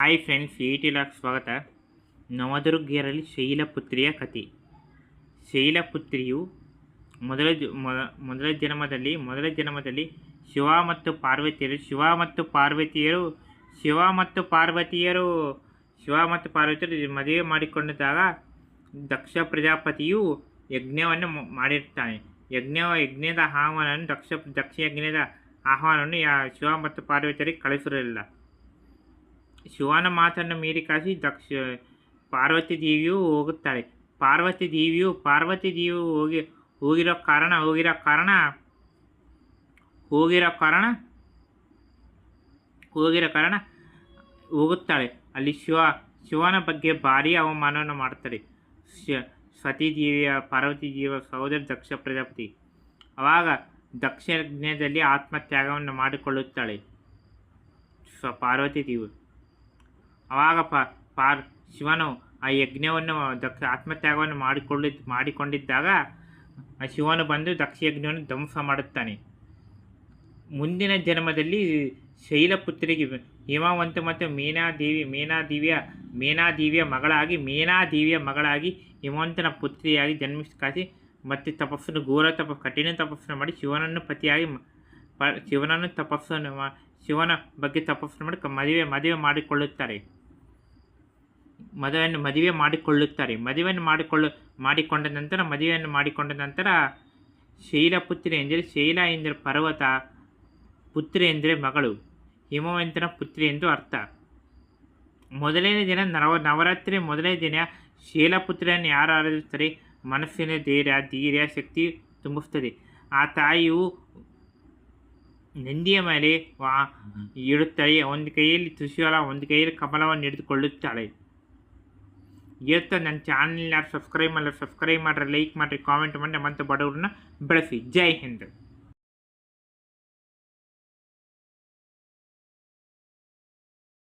Hi friends, log ಸ್ವಾಗತ. ನವದುರ್ಗಿಯರಲ್ಲಿ ಶೈಲಪುತ್ರಿಯ ಕಥೆ. ಶೈಲಪುತ್ರಿಯು ಮೊದಲ ಜನ್ಮದಲ್ಲಿ ಶಿವ ಮತ್ತು ಪಾರ್ವತಿಯರು ಮದುವೆ ಮಾಡಿಕೊಂಡಿದ್ದಾಗ ದಕ್ಷ ಪ್ರಜಾಪತಿಯು ಯಜ್ಞವನ್ನು ಮಾಡಿರ್ತಾನೆ. ಯಜ್ಞದ ಆಹ್ವಾನವನ್ನು ದಕ್ಷ ಯಜ್ಞದ ಆಹ್ವಾನವನ್ನು ಶಿವ ಮತ್ತು ಪಾರ್ವತಿಯರಿಗೆ ಕಳಿಸಿರಲಿಲ್ಲ. ಶಿವನ ಮಾತನ್ನು ಮೀರಿ ಕಾಸಿ ಪಾರ್ವತಿ ದೇವಿಯು ಹೋಗುತ್ತಾಳೆ. ಪಾರ್ವತಿ ದೇವಿಯು ಹೋಗಿರೋ ಕಾರಣ ಹೋಗುತ್ತಾಳೆ. ಅಲ್ಲಿ ಶಿವನ ಬಗ್ಗೆ ಭಾರೀ ಅವಮಾನವನ್ನು ಮಾಡ್ತಾರೆ. ಸತೀದೇವಿಯ ಪಾರ್ವತಿ ದೇವಿಯ ಸಹೋದರ ದಕ್ಷ ಪ್ರಜಾಪತಿ. ಆವಾಗ ದಕ್ಷ ಯಜ್ಞದಲ್ಲಿ ಆತ್ಮತ್ಯಾಗವನ್ನು ಮಾಡಿಕೊಳ್ಳುತ್ತಾಳೆ ಪಾರ್ವತಿ ದೇವಿ. ಆವಾಗ ಶಿವನು ಆ ಯಜ್ಞವನ್ನು ಆತ್ಮತ್ಯಾಗವನ್ನು ಮಾಡಿಕೊಂಡಿದ್ದಾಗ ಶಿವನು ಬಂದು ದಕ್ಷ ಯಜ್ಞವನ್ನು ಧ್ವಂಸ ಮಾಡುತ್ತಾನೆ. ಮುಂದಿನ ಜನ್ಮದಲ್ಲಿ ಶೈಲಪುತ್ರಿಗೆ ಹಿಮವಂತ ಮತ್ತು ಮೇನಾದೇವಿಯ ಮಗಳಾಗಿ ಹಿಮವಂತನ ಪುತ್ರಿಯಾಗಿ ಜನ್ಮಿಸಿ ಮತ್ತೆ ಕಠಿಣ ತಪಸ್ಸನ್ನು ಮಾಡಿ ಶಿವನ ಬಗ್ಗೆ ತಪಸ್ಸನ್ನು ಮಾಡಿ ಮದುವೆ ಮಾಡಿಕೊಳ್ಳುತ್ತಾರೆ. ಮದುವೆಯನ್ನು ಮಾಡಿಕೊಂಡ ನಂತರ ಶೈಲಪುತ್ರಿ ಎಂದರೆ ಶೈಲ ಎಂದರೆ ಪರ್ವತ, ಪುತ್ರಿ ಎಂದರೆ ಮಗಳು, ಹಿಮವಂತನ ಪುತ್ರಿ ಎಂದು ಅರ್ಥ. ಮೊದಲನೇ ದಿನ ನವರಾತ್ರಿ ಮೊದಲನೇ ದಿನ ಶೈಲಪುತ್ರಿಯನ್ನು ಯಾರು ಆರಾಧಿಸುತ್ತಾರೆ, ಮನಸ್ಸಿನ ಧೈರ್ಯ ಶಕ್ತಿ ತುಂಬಿಸುತ್ತದೆ. ಆ ತಾಯಿಯು ನಂದಿಯ ಮೇಲೆ ಇಡುತ್ತಾಳೆ. ಒಂದು ಕೈಯಲ್ಲಿ ತ್ರಿಶೂಲ, ಒಂದು ಕೈಯಲ್ಲಿ ಕಮಲವನ್ನು ಹಿಡಿದುಕೊಳ್ಳುತ್ತಾಳೆ. ನನ್ನ ಚಾನಲ್ ಯಾರು ಸಬ್ಸ್ಕ್ರೈಬ್ ಮಾಡಿರಿ, ಲೈಕ್ ಮಾಡಿರಿ, ಕಾಮೆಂಟ್ ಮಾಡಿ, ಮತ್ತು ಬಡವರನ್ನ ಬೆಳೆಸಿ. ಜೈ ಹಿಂದ್.